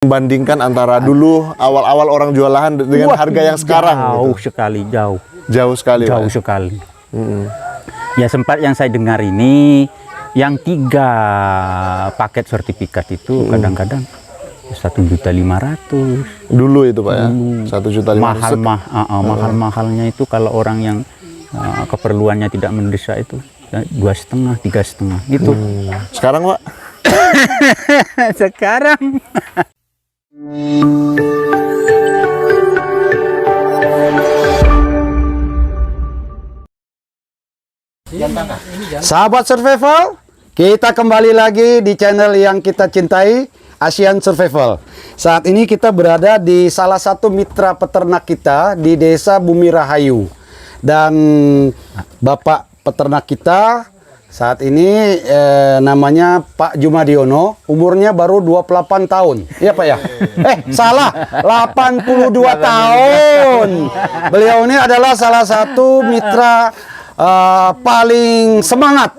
Membandingkan antara dulu awal-awal orang jual lahan dengan harga yang sekarang jauh gitu. sekali, jauh Sekali, jauh Pak. sekali. Ya sempat yang saya dengar ini yang 3 paket sertifikat itu kadang-kadang 1.500.000 Dulu itu Pak ya, 1.500.000. mahal-mahalnya itu kalau orang yang keperluannya tidak mendesak itu 2,5, 3,5 gitu. Sekarang Pak? Sekarang Sahabat survival, kita kembali lagi di channel yang kita cintai, Asian Survival. Saat ini kita berada di salah satu mitra peternak kita di Desa Bumi Rahayu. Dan Bapak peternak kita saat ini namanya Pak Jumadiono, umurnya baru 28 tahun. Iya Pak ya? Salah, 82 tahun. Beliau ini adalah salah satu mitra paling semangat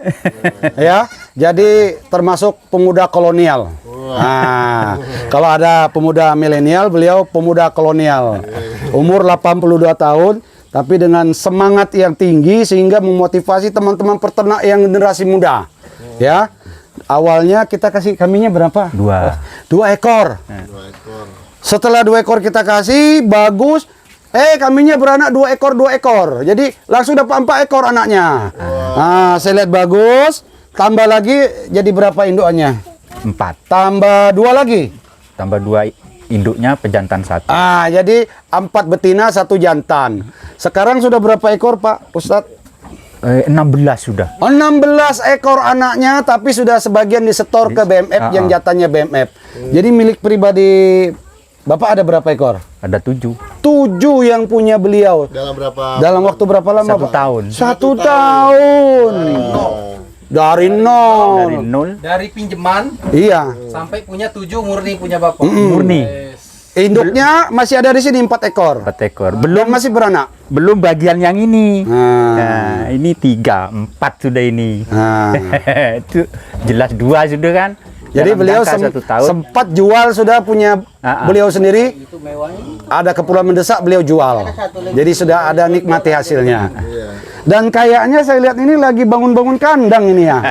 ya, jadi termasuk pemuda kolonial. Nah, kalau ada pemuda milenial, beliau pemuda kolonial, umur 82 tahun, tapi dengan semangat yang tinggi sehingga memotivasi teman-teman peternak yang generasi muda. Ya, awalnya kita kasih kambingnya berapa? 2 ekor. Setelah 2 ekor kita kasih, bagus. Kambingnya beranak 2 ekor. Jadi langsung dapat 4 ekor anaknya. Nah, saya lihat bagus. Tambah lagi jadi berapa indukannya? 4. Tambah 2 lagi. Tambah 2 induknya, pejantan 1. Jadi 4 betina 1 jantan. Sekarang sudah berapa ekor Pak Ustadz? 16 sudah. 16 ekor anaknya, tapi sudah sebagian disetor ke BMF yang jatahnya BMF. Jadi milik pribadi Bapak ada berapa ekor? Ada 7. 7 yang punya beliau. Dalam waktu berapa lama 1 Pak? tahun. 1 tahun. Dari nol. Dari pinjaman Iya. sampai punya 7 murni punya Bapak. Murni. Induknya masih ada di sini 4 ekor. 4 ekor. Belum masih beranak. Belum bagian yang ini. Nah. Nah, ini 3, 4 sudah ini. Nah. Itu jelas 2 sudah kan. Jadi Dalam beliau jangka 1 tahun. sempat jual sudah punya beliau sendiri. Ada keperluan mendesak beliau jual. Jadi sudah ada nikmati hasilnya. Dan kayaknya saya lihat ini lagi bangun-bangun kandang ini ya.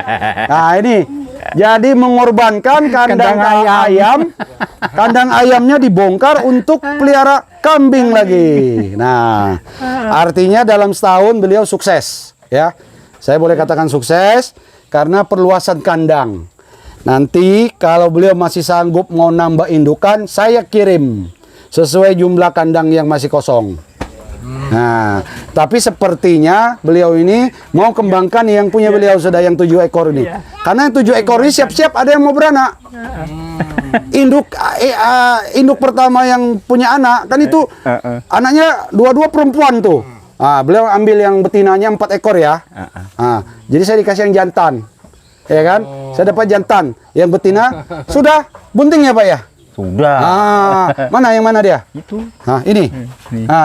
Nah ini. Jadi mengorbankan kandang ayam. Kandang ayamnya dibongkar untuk pelihara kambing lagi. Nah, artinya dalam setahun beliau sukses ya. Saya boleh katakan sukses karena perluasan kandang. Nanti kalau beliau masih sanggup mau nambah indukan, saya kirim sesuai jumlah kandang yang masih kosong. Nah, tapi sepertinya beliau ini mau kembangkan yang punya beliau sudah yang 7 ekor ini. Karena yang 7 ekor ini siap-siap ada yang mau beranak. Induk pertama yang punya anak kan itu anaknya 2 perempuan tuh. Beliau ambil yang betinanya 4 ekor ya. Jadi saya dikasih yang jantan. Ya kan? Saya dapat jantan. Yang betina sudah bunting ya Pak ya? Sudah. Mana yang mana dia? Itu. Ini.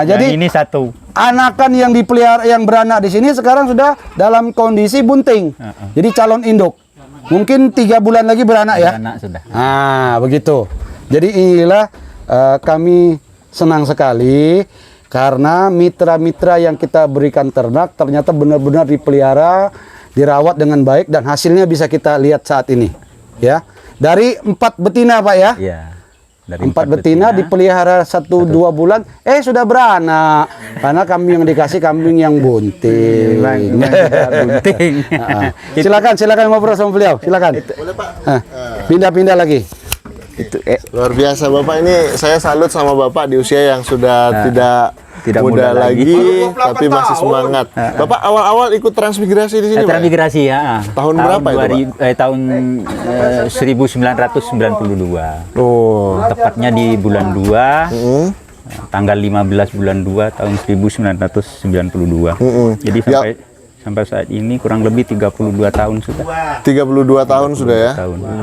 Jadi ini 1. anakan yang dipelihara yang beranak di sini sekarang sudah dalam kondisi bunting. Jadi calon induk. Mungkin 3 bulan lagi beranak ya? Beranak sudah. Begitu. Jadi inilah kami senang sekali karena mitra-mitra yang kita berikan ternak ternyata benar-benar dipelihara, dirawat dengan baik dan hasilnya bisa kita lihat saat ini. Ya. Dari 4 betina Pak ya? Iya. Dari 4 betina dipelihara 1-2 bulan, sudah beranak. Karena kambing yang dikasih kambing yang bunting. Bunting. Silakan ngobrol sama beliau. Silakan. Boleh Pak? Pindah-pindah lagi. Itu Luar biasa Bapak, ini saya salut sama Bapak di usia yang sudah tidak muda lagi, tapi masih semangat. Bapak awal-awal ikut transmigrasi di sini Pak? transmigrasi ya. Tahun berapa itu, Pak? Tahun 1992. Tepatnya di bulan 2. Tanggal 15 bulan 2 tahun 1992. Jadi sampai saat ini kurang lebih 32 tahun sudah. 32 tahun sudah ya?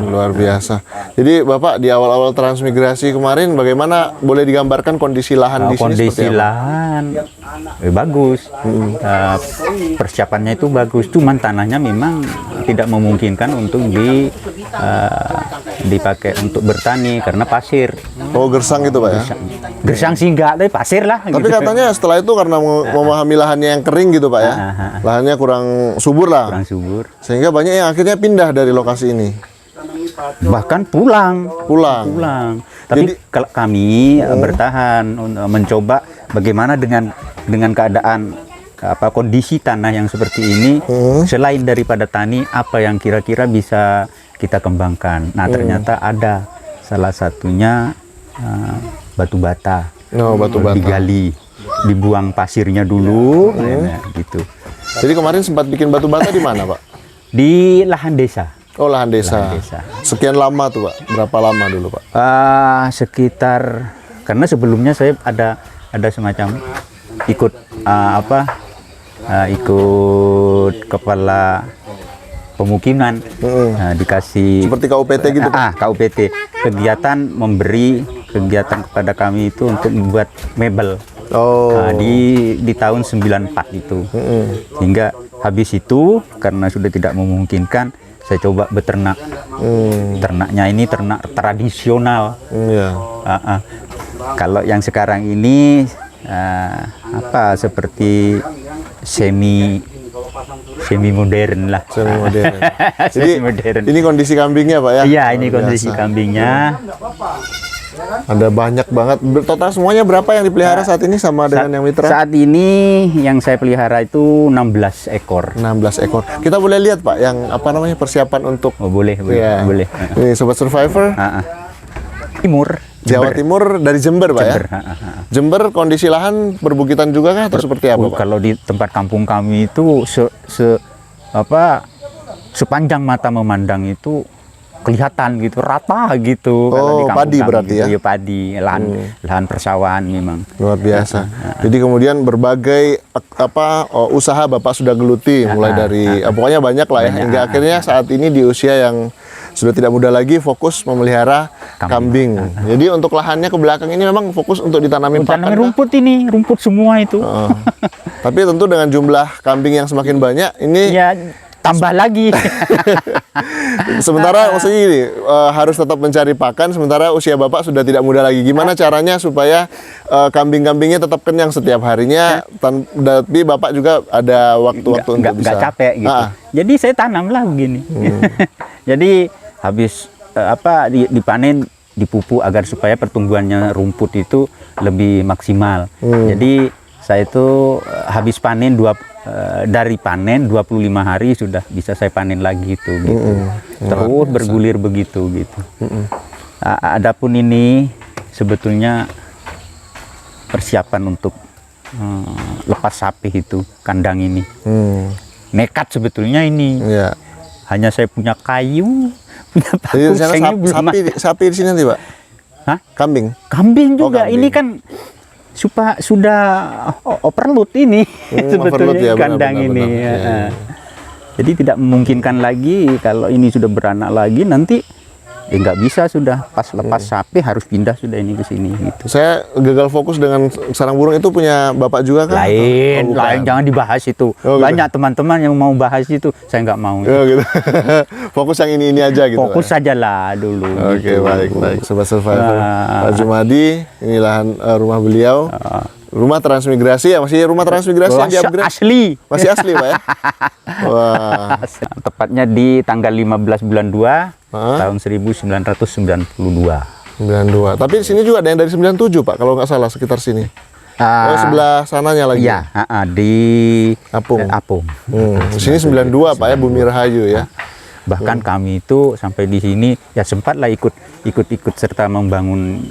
Luar biasa. Jadi Bapak di awal-awal transmigrasi kemarin bagaimana, boleh digambarkan kondisi lahan di sini? Kondisi lahan bagus. Persiapannya itu bagus. Cuman tanahnya memang tidak memungkinkan untuk dipakai untuk bertani karena pasir. Oh, gersang itu Pak ya? Gersang sih enggak, tapi pasir lah. Tapi gitu. katanya setelah itu karena memahami lahannya yang kering gitu Pak ya, lahannya kurang subur lah, Kurang subur. sehingga banyak yang akhirnya pindah dari lokasi ini. Bahkan pulang. Tapi Jadi- kalau kami bertahan mencoba bagaimana dengan keadaan kondisi tanah yang seperti ini, selain daripada tani, apa yang kira-kira bisa kita kembangkan. Nah, ternyata ada salah satunya batu bata. No, batu bata. Digali, dibuang pasirnya dulu, nah, gitu. Jadi kemarin sempat bikin batu bata di mana Pak? Di lahan desa. Oh, lahan desa. Lahan desa. Sekian lama tuh Pak? Berapa lama dulu Pak? Sekitar, karena sebelumnya saya ada semacam ikut ikut kepala pemukiman, dikasih Seperti KUPT gitu Pak? KUPT, kegiatan memberi kegiatan kepada kami itu untuk membuat mebel. Oh, Di tahun 94 itu. Sehingga habis itu karena sudah tidak memungkinkan, saya coba beternak. Ternaknya ini ternak tradisional. iya. Kalau yang sekarang ini seperti semi modern lah. Semi modern. Jadi Semi modern. ini kondisi kambingnya Pak ya? Iya, ini Luar kondisi biasa. kambingnya. Ada banyak banget. Total semuanya berapa yang dipelihara saat ini sama dengan yang mitra? Saat ini yang saya pelihara itu 16 ekor. 16 ekor. Kita boleh lihat Pak yang apa namanya persiapan untuk Oh, boleh. Iya. Boleh. Ini Sobat Survivor Timur. Jawa Timur dari Jember Pak Jember, ya? Jember kondisi lahan perbukitan juga kah atau seperti apa Pak? Kalau di tempat kampung kami itu sepanjang mata memandang itu kelihatan gitu, rata gitu. Kalau di kampung padi kami berarti gitu, ya? padi, lahan persawahan memang. Luar biasa. Jadi kemudian berbagai usaha Bapak sudah geluti mulai dari pokoknya banyak lah ya hingga akhirnya saat ini di usia yang sudah tidak muda lagi fokus memelihara kambing. Jadi untuk lahannya ke belakang ini memang fokus untuk ditanamin pakan. Tanamin kah? rumput ini, rumput semua itu. Tapi tentu dengan jumlah kambing yang semakin banyak ini Ya tambah lagi. sementara maksudnya gini, harus tetap mencari pakan sementara usia Bapak sudah tidak muda lagi. Gimana caranya supaya kambing-kambingnya tetap kenyang setiap harinya tapi Bapak juga ada waktu-waktu untuk bisa nggak capek gitu. Jadi saya tanamlah begini. Jadi habis dipanen, dipupuk agar supaya pertumbuhannya rumput itu lebih maksimal. Jadi saya itu habis panen dari panen 25 hari sudah bisa saya panen lagi itu gitu. Terus bergulir begitu gitu. Adapun ini sebetulnya persiapan untuk lepas sapi itu, kandang ini. Nekat sebetulnya ini. Iya. Hanya saya punya kayu, punya Jadi paku, di sana sayangnya belum sapi di sini nanti Pak? Hah? Kambing? Kambing juga. kambing. Ini kan sudah overload ini overload sebetulnya ya, kandang benar, ini. benar. Ya. Jadi tidak memungkinkan lagi kalau ini sudah beranak lagi nanti nggak bisa sudah pas lepas sapi harus pindah sudah ini ke sini gitu. Saya gagal fokus dengan sarang burung itu punya Bapak juga kan? Lain, Oh, bukan. lain jangan dibahas itu. Oh, gitu. Banyak teman-teman yang mau bahas itu, saya nggak mau. Oh, gitu. Fokus yang ini aja gitu. Fokus Pak, ya? sajalah dulu. Oke, gitu. baik. Sobat Survivor. Nah. Pak Jumadi, ini lahan rumah beliau. Rumah transmigrasi ya, masih rumah transmigrasi yang di-upgrade? Asli. Masih asli, Pak ya? Wah. Tepatnya di tanggal 15 bulan 2 tahun 1992. 92. Tapi di sini juga ada yang dari 97, Pak, kalau nggak salah sekitar sini. Oh, sebelah sananya lagi. Iya, di Apung. Apung. Di sini 92, Pak ya, Bumi Rahayu ya. Bahkan kami itu sampai di sini ya sempatlah ikut serta membangun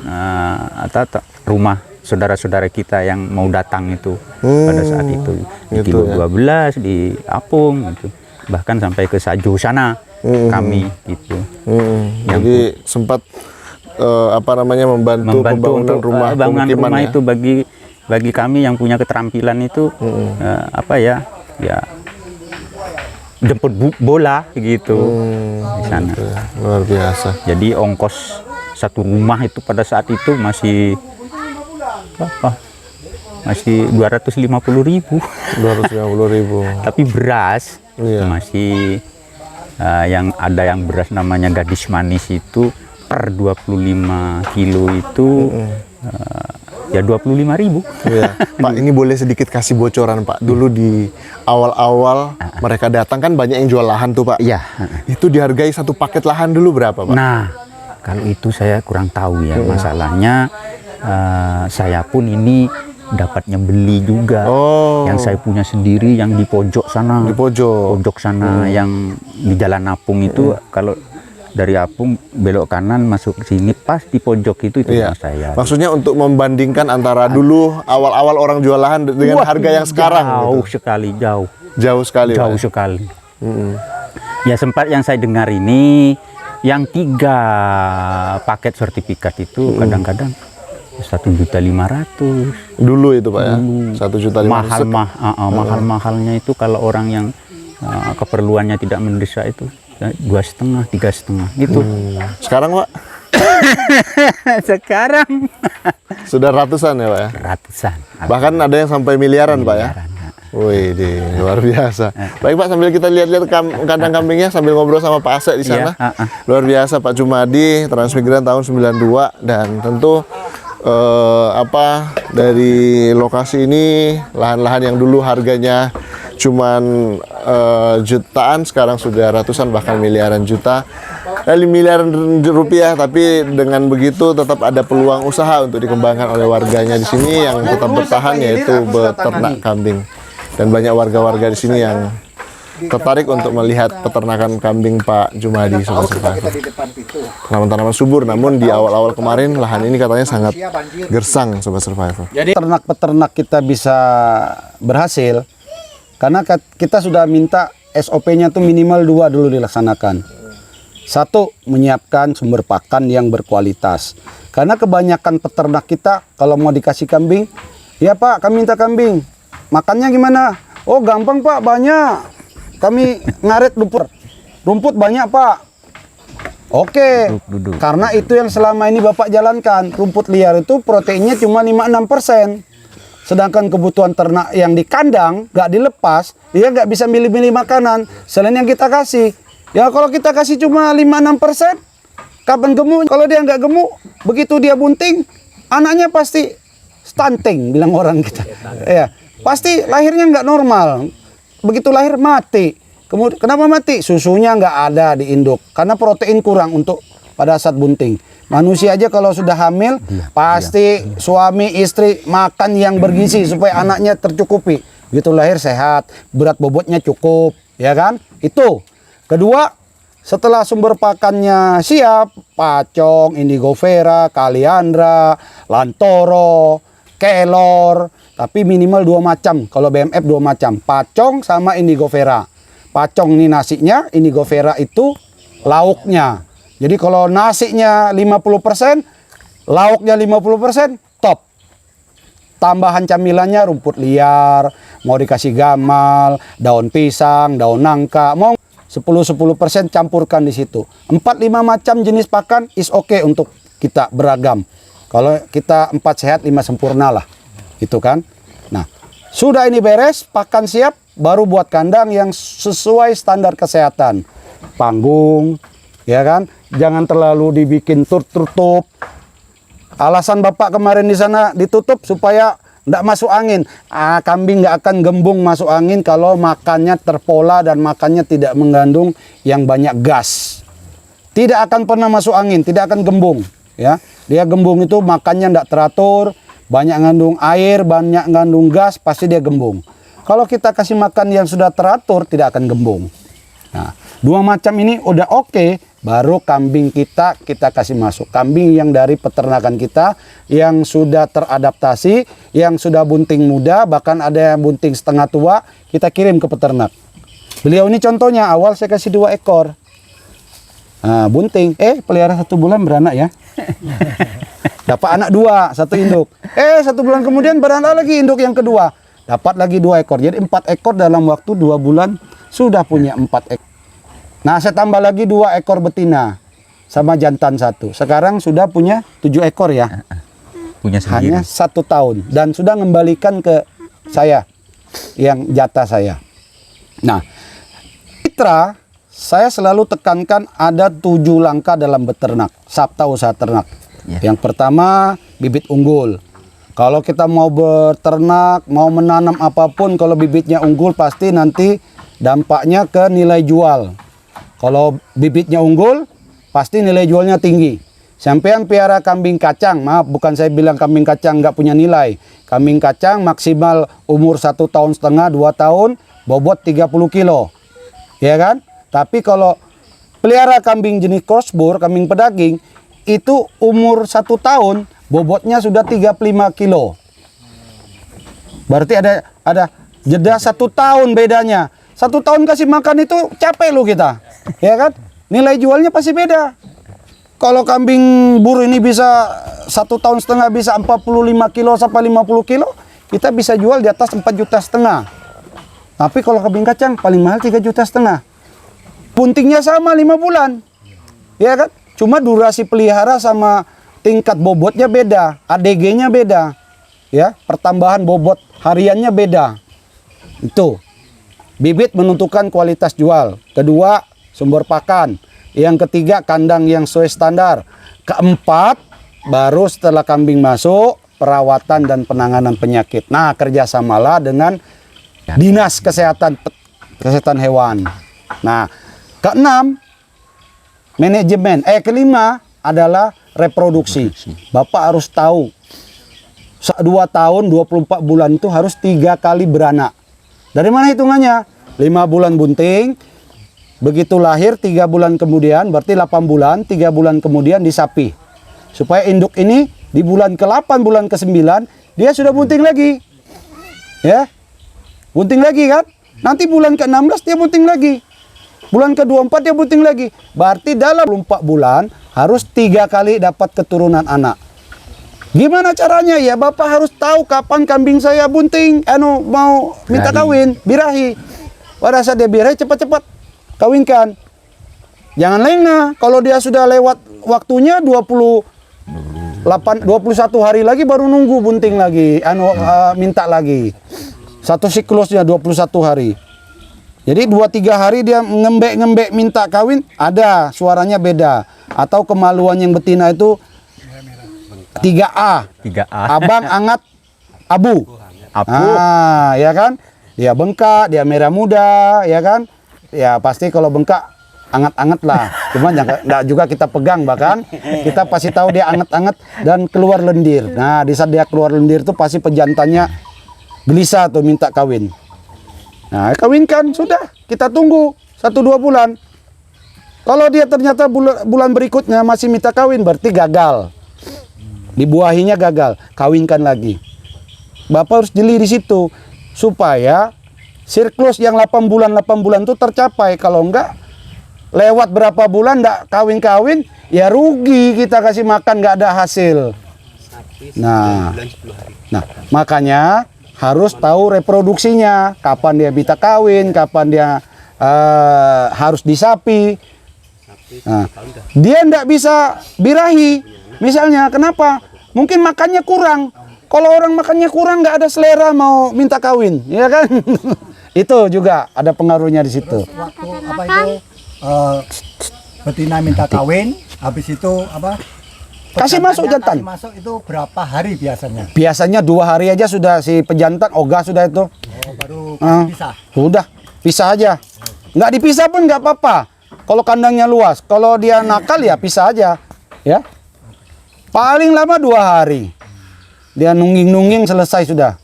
rumah saudara-saudara kita yang mau datang itu pada saat itu di gitu Kilo 12 di Apung gitu. Bahkan sampai ke Sajo sana kami gitu. Jadi sempat membantu pembangunan untuk rumah bangunan pemukiman rumah ya? itu bagi kami yang punya keterampilan itu ya jemput bola gitu di sana. Gitu ya. Luar biasa. Jadi ongkos satu rumah itu pada saat itu masih 250.000. 250.000. Tapi beras Iya. masih Yang ada yang beras namanya gadis manis itu per 25 kilo itu ya 25.000. Iya. Pak, ini boleh sedikit kasih bocoran Pak. Dulu di awal-awal mereka datang kan banyak yang jual lahan tuh Pak. Iya. Itu dihargai satu paket lahan dulu berapa Pak? Nah, kalau itu saya kurang tahu ya. Masalahnya saya pun ini dapatnya beli juga. Oh. Yang saya punya sendiri yang di pojok sana. Di pojok. Sana yang di Jalan Apung itu kalau dari Apung belok kanan masuk ke sini pas di pojok itu Iya. rumah saya. Maksudnya untuk membandingkan antara dulu awal-awal orang jual lahan dengan harga yang sekarang. Jauh gitu. sekali, jauh. Jauh sekali. Jauh Pak. sekali. Ya sempat yang saya dengar ini yang 3 paket sertifikat itu kadang-kadang 1.500.000. Dulu itu Pak ya. 1.500.000. Mahal-mahalnya itu kalau orang yang keperluannya tidak mendesak itu 2,5, 3,5 gitu. Sekarang Pak Sekarang sudah ratusan ya Pak ya. ratusan. Bahkan ada yang sampai miliaran Pak ya. Wih, luar biasa. Baik Pak, sambil kita lihat-lihat kandang kambingnya sambil ngobrol sama Pak Asep di sana. Iya, Luar biasa Pak Jumadi, Transmigran tahun 92 dan tentu dari lokasi ini lahan-lahan yang dulu harganya cuman jutaan sekarang sudah ratusan bahkan miliaran miliaran rupiah, tapi dengan begitu tetap ada peluang usaha untuk dikembangkan oleh warganya di sini yang tetap bertahan yaitu beternak kambing. Dan banyak warga-warga di sini yang tertarik untuk melihat peternakan kambing Pak Jumadi Sobat Survivor. Tanaman-tanaman subur, namun di awal-awal kemarin lahan ini katanya sangat gersang Sobat Survivor. Jadi peternak-peternak kita bisa berhasil karena kita sudah minta SOP-nya tuh minimal 2 dulu dilaksanakan. 1, menyiapkan sumber pakan yang berkualitas. Karena kebanyakan peternak kita kalau mau dikasih kambing, ya Pak kami minta kambing, makannya gimana? Oh gampang Pak, banyak. Kami ngaret rumput banyak Pak. Oke, karena itu yang selama ini Bapak jalankan. Rumput liar itu proteinnya cuma 5-6%. Sedangkan kebutuhan ternak yang di kandang nggak dilepas, dia nggak bisa milih-milih makanan selain yang kita kasih. Ya kalau kita kasih cuma 5-6%, kapan gemuk? Kalau dia nggak gemuk, begitu dia bunting, anaknya pasti stunting, bilang orang kita. Ya, pasti lahirnya nggak normal. Begitu lahir mati. Kemudian kenapa mati? Susunya nggak ada di induk karena protein kurang untuk pada saat bunting. Manusia aja kalau sudah hamil pasti suami istri makan yang bergizi supaya anaknya tercukupi. Begitu lahir sehat, berat bobotnya cukup, ya kan? Itu. Kedua, setelah sumber pakannya siap, pacong, indigofera, kaliandra, lantoro, kelor, tapi minimal 2 macam. Kalau BMF 2 macam, pacong sama indigofera. Pacong ini nasinya, indigofera itu lauknya. Jadi kalau nasinya 50%, lauknya 50%, top. Tambahan camilannya rumput liar, mau dikasih gamal, daun pisang, daun nangka, mau 10% campurkan di situ. 4-5 macam jenis pakan is okay untuk kita beragam. Kalau kita 4 sehat 5 sempurna lah. Itu kan. Nah, sudah ini beres, pakan siap, baru buat kandang yang sesuai standar kesehatan. Panggung, ya kan? Jangan terlalu dibikin tertutup. Alasan Bapak kemarin di sana ditutup supaya tidak masuk angin. Kambing nggak akan gembung masuk angin kalau makannya terpola dan makannya tidak mengandung yang banyak gas. Tidak akan pernah masuk angin, tidak akan gembung. Ya, dia gembung itu makannya tidak teratur, banyak ngandung air, banyak ngandung gas, pasti dia gembung. Kalau kita kasih makan yang sudah teratur, tidak akan gembung. Nah, 2 macam ini udah oke, baru kambing kita kasih masuk. Kambing yang dari peternakan kita, yang sudah teradaptasi, yang sudah bunting muda, bahkan ada yang bunting setengah tua, kita kirim ke peternak. Beliau ini contohnya, awal saya kasih 2 ekor. Nah, bunting, pelihara 1 bulan beranak ya. Dapat anak 2, 1 induk. 1 bulan kemudian beranak lagi induk yang kedua. Dapat lagi 2 ekor. Jadi 4 ekor dalam waktu 2 bulan sudah punya 4 ekor. Nah, saya tambah lagi 2 ekor betina sama jantan 1. Sekarang sudah punya 7 ekor ya. Punya sendiri. Hanya 1 tahun dan sudah mengembalikan ke saya yang jatah saya. Nah, mitra saya selalu tekankan ada 7 langkah dalam beternak, sabta usaha ternak. Yang pertama, bibit unggul. Kalau kita mau beternak, mau menanam apapun, kalau bibitnya unggul pasti nanti dampaknya ke nilai jual. Kalau bibitnya unggul, pasti nilai jualnya tinggi. Sampean piara kambing kacang, maaf bukan saya bilang kambing kacang nggak punya nilai. Kambing kacang maksimal umur 1,5 tahun, 2 tahun, bobot 30 kilo. Ya kan? Tapi kalau pelihara kambing jenis crossbur, kambing pedaging, itu umur 1 tahun, bobotnya sudah 35 kilo. Berarti ada jeda 1 tahun bedanya. 1 tahun kasih makan itu capek loh kita. Ya kan? Nilai jualnya pasti beda. Kalau kambing bur ini bisa 1,5 tahun bisa 45 kilo sampai 50 kilo, kita bisa jual di atas 4,5 juta. Tapi kalau kambing kacang paling mahal 3,5 juta. Puntingnya sama 5 bulan. Ya kan? Cuma durasi pelihara sama tingkat bobotnya beda, ADG-nya beda. Ya, pertambahan bobot hariannya beda. Itu. Bibit menentukan kualitas jual. Kedua, sumber pakan. Yang ketiga, kandang yang sesuai standar. Keempat, baru setelah kambing masuk, perawatan dan penanganan penyakit. Nah, kerjasamalah dengan dinas kesehatan hewan. Nah, keenam, manajemen. Kelima adalah reproduksi. Bapak harus tahu 2 tahun 24 bulan itu harus 3 kali beranak. Dari mana hitungannya? 5 bulan bunting, begitu lahir 3 bulan kemudian, berarti 8 bulan, 3 bulan kemudian disapi. Supaya induk ini di bulan ke-8, bulan ke-9, dia sudah bunting lagi. Ya, bunting lagi kan? Nanti bulan ke-16 dia bunting lagi. Bulan ke-24 dia bunting lagi. Berarti dalam 24 bulan harus 3 kali dapat keturunan anak. Gimana caranya? Ya Bapak harus tahu kapan kambing saya bunting, mau minta kawin, birahi. Pada saat dia birahi cepat-cepat kawinkan. Jangan lengah. Kalau dia sudah lewat waktunya 21 hari lagi baru nunggu bunting lagi, minta lagi. Satu siklusnya 21 hari. Jadi 2-3 hari dia ngembek-ngembek minta kawin, ada suaranya beda. Atau kemaluan yang betina itu 3A. Abang angat abu. Ya kan? Dia bengkak, dia merah muda, ya kan? Ya pasti kalau bengkak anget-anget lah. Cuma enggak juga kita pegang, bahkan kita pasti tahu dia anget-anget dan keluar lendir. Nah, di saat dia keluar lendir itu pasti pejantannya gelisah tuh minta kawin. Nah, kawinkan sudah, kita tunggu 1-2 bulan. Kalau dia ternyata bulan berikutnya masih minta kawin, berarti gagal. Dibuahinya gagal, kawinkan lagi. Bapak harus jeli di situ supaya siklus yang 8 bulan itu tercapai. Kalau enggak, lewat berapa bulan enggak kawin-kawin, ya rugi kita kasih makan enggak ada hasil. Nah, makanya harus tahu reproduksinya, kapan dia bisa kawin, kapan dia harus disapi. Nah, dia enggak bisa birahi. Misalnya, kenapa? Mungkin makannya kurang. Kalau orang makannya kurang, nggak ada selera mau minta kawin, ya kan? Itu juga ada pengaruhnya di situ. Waktu apa itu betina minta kawin, habis itu apa? Kasih masuk jantan. Kasih masuk itu berapa hari biasanya? Biasanya 2 hari aja sudah si pejantan ogah sudah itu. Oh, baru pisah. Udah, pisah aja. Nggak dipisah pun nggak apa-apa. Kalau kandangnya luas, kalau dia nakal ya pisah aja, ya. Paling lama 2 hari. Dia nungging-nungging selesai sudah.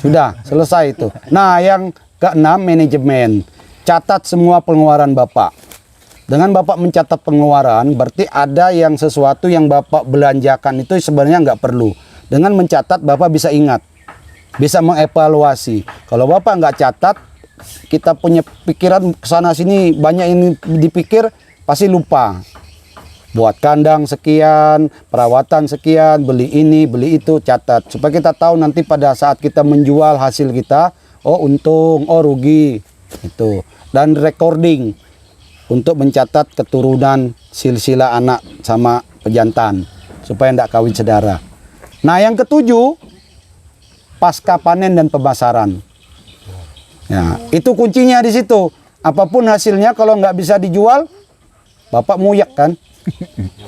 Sudah selesai itu. Nah, yang ke-6 manajemen. Catat semua pengeluaran Bapak. Dengan Bapak mencatat pengeluaran, berarti ada yang sesuatu yang Bapak belanjakan itu sebenarnya nggak perlu. Dengan mencatat Bapak bisa ingat, bisa mengevaluasi. Kalau Bapak nggak catat, kita punya pikiran kesana sini banyak yang dipikir, pasti lupa. Buat kandang sekian, perawatan sekian, beli ini, beli itu, catat. Supaya kita tahu nanti pada saat kita menjual hasil kita, oh untung, oh rugi. Itu. Dan recording untuk mencatat keturunan silsilah anak sama pejantan. Supaya tidak kawin sedara. Nah yang ke-7, pasca panen dan pemasaran. Ya, itu kuncinya di situ. apapun hasilnya kalau nggak bisa dijual, Bapak muyak kan?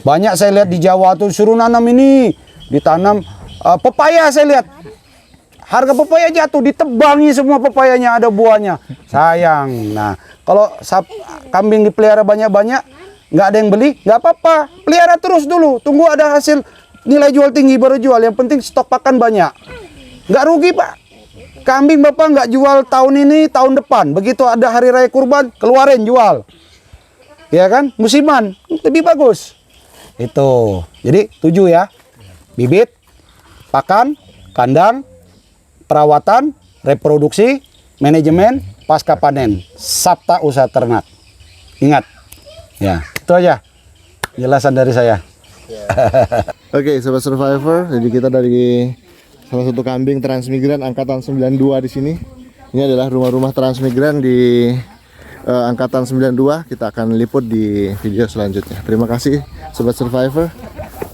Banyak saya lihat di Jawa tuh suruh nanam ini, ditanam pepaya saya lihat. Harga pepaya jatuh, ditebangi semua pepayanya, ada buahnya. Sayang. Nah, kalau kambing dipelihara banyak-banyak, nggak ada yang beli, nggak apa-apa. Pelihara terus dulu, tunggu ada hasil nilai jual tinggi baru jual. Yang penting stok pakan banyak. Nggak rugi, Pak. Kambing Bapak nggak jual tahun ini, tahun depan. Begitu ada hari raya kurban, keluarin jual. Ya kan? Musiman, lebih bagus. Itu. Jadi 7 ya. Bibit, pakan, kandang, perawatan, reproduksi, manajemen, pasca panen, sabta usaha ternak. Ingat, ya itu aja jelasan dari saya. Oke, Sobat Survivor, jadi kita dari salah satu kambing transmigran angkatan 92 di sini. Ini adalah rumah-rumah transmigran di angkatan 92. Kita akan liput di video selanjutnya. Terima kasih Sobat Survivor.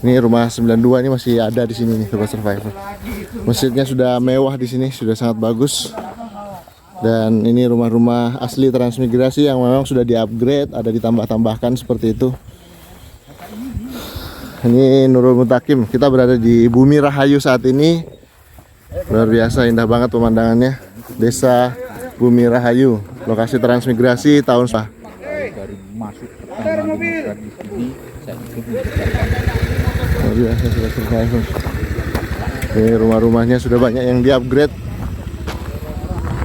Ini rumah 92 ini masih ada di sini nih Sobat Survivor. Masjidnya sudah mewah di sini, sudah sangat bagus. Dan ini rumah-rumah asli transmigrasi yang memang sudah di-upgrade, ada ditambah-tambahkan seperti itu. Ini Nurul Mutakim. Kita berada di Bumi Rahayu saat ini. Luar biasa indah banget pemandangannya. Desa Bumi Rahayu, lokasi transmigrasi tahun luar biasa Sobat Survivor. Ini rumah-rumahnya sudah banyak yang di-upgrade.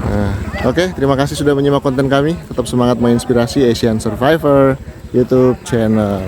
Nah, oke, terima kasih sudah menyimak konten kami. Tetap semangat menginspirasi Asian Survivor YouTube channel.